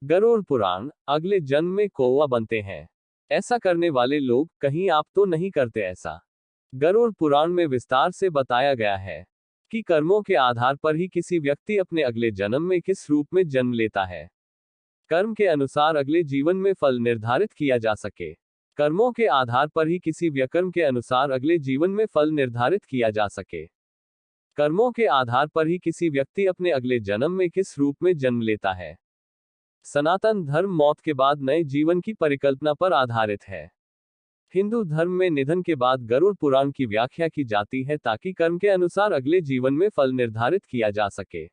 गरुड़ पुराण, अगले जन्म में कौवा बनते हैं। ऐसा करने वाले लोग कहीं आप तो नहीं करते ऐसा। गरुड़ पुराण में विस्तार से बताया गया है कि कर्मों के आधार पर ही किसी व्यक्ति अपने अगले जन्म में किस रूप में जन्म लेता है। कर्म के अनुसार अगले जीवन में फल निर्धारित किया जा सके। कर्मों के आधार पर ही किसी व्यकर्म के अनुसार अगले जीवन में फल निर्धारित किया जा सके। कर्मों के आधार पर ही किसी व्यक्ति अपने अगले जन्म में किस रूप में जन्म लेता है। सनातन धर्म मौत के बाद नए जीवन की परिकल्पना पर आधारित है। हिंदू धर्म में निधन के बाद गरुड़ पुराण की व्याख्या की जाती है ताकि कर्म के अनुसार अगले जीवन में फल निर्धारित किया जा सके।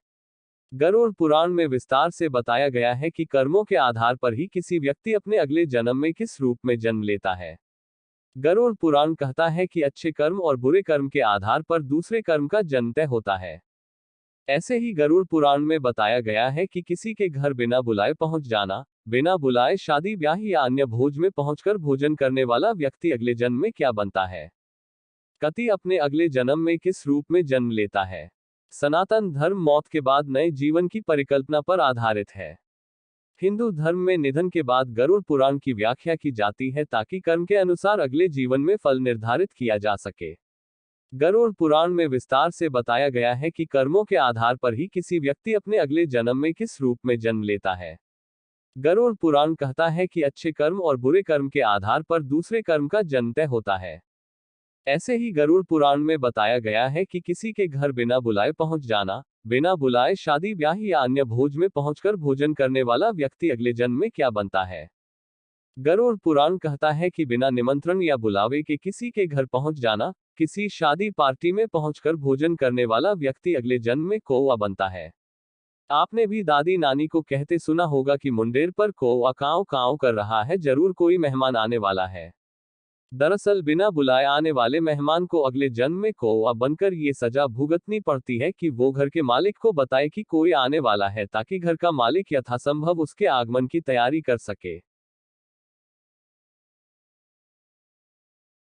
गरुड़ पुराण में विस्तार से बताया गया है कि कर्मों के आधार पर ही किसी व्यक्ति अपने अगले जन्म में किस रूप में जन्म लेता है। गरुड़ पुराण कहता है कि अच्छे कर्म और बुरे कर्म के आधार पर दूसरे कर्म का जन्म तय होता है। ऐसे ही गरुड़ पुराण में बताया गया है कि किसी के घर बिना बुलाए पहुंच जाना, बिना बुलाए शादी ब्याह या अन्य भोज में पहुंचकर भोजन करने वाला व्यक्ति अगले जन्म में क्या बनता है। कति अपने अगले जन्म में किस रूप में जन्म लेता है। सनातन धर्म मौत के बाद नए जीवन की परिकल्पना पर आधारित है। हिंदू धर्म में निधन के बाद गरुड़ पुराण की व्याख्या की जाती है ताकि कर्म के अनुसार अगले जीवन में फल निर्धारित किया जा सके। गरुड़ पुराण में विस्तार से बताया गया है कि कर्मों के आधार पर ही किसी व्यक्ति अपने अगले जन्म में किस रूप में जन्म लेता है। गरुड़ पुराण कहता है कि अच्छे कर्म और बुरे कर्म के आधार पर दूसरे कर्म का जन्म तय होता है। ऐसे ही गरुड़ पुराण में बताया गया है कि किसी के घर बिना बुलाए पहुंच जाना, बिना बुलाए शादी ब्याह या अन्य भोज में पहुंचकर भोजन करने वाला व्यक्ति अगले जन्म में क्या बनता है। गरुड़ पुराण कहता है कि बिना निमंत्रण या बुलावे के किसी के घर पहुंच जाना, किसी शादी पार्टी में पहुंचकर भोजन करने वाला व्यक्ति अगले जन्म में कौवा बनता है। आपने भी दादी नानी को कहते सुना होगा कि मुंडेर पर कौवा कांव कांव कर रहा है, जरूर कोई मेहमान आने वाला है। दरअसल बिना बुलाए आने वाले मेहमान को अगले जन्म में कौवा बनकर ये सजा भुगतनी पड़ती है कि वो घर के मालिक को बताए कि कोई आने वाला है ताकि घर का मालिक यथासंभव उसके आगमन की तैयारी कर सके।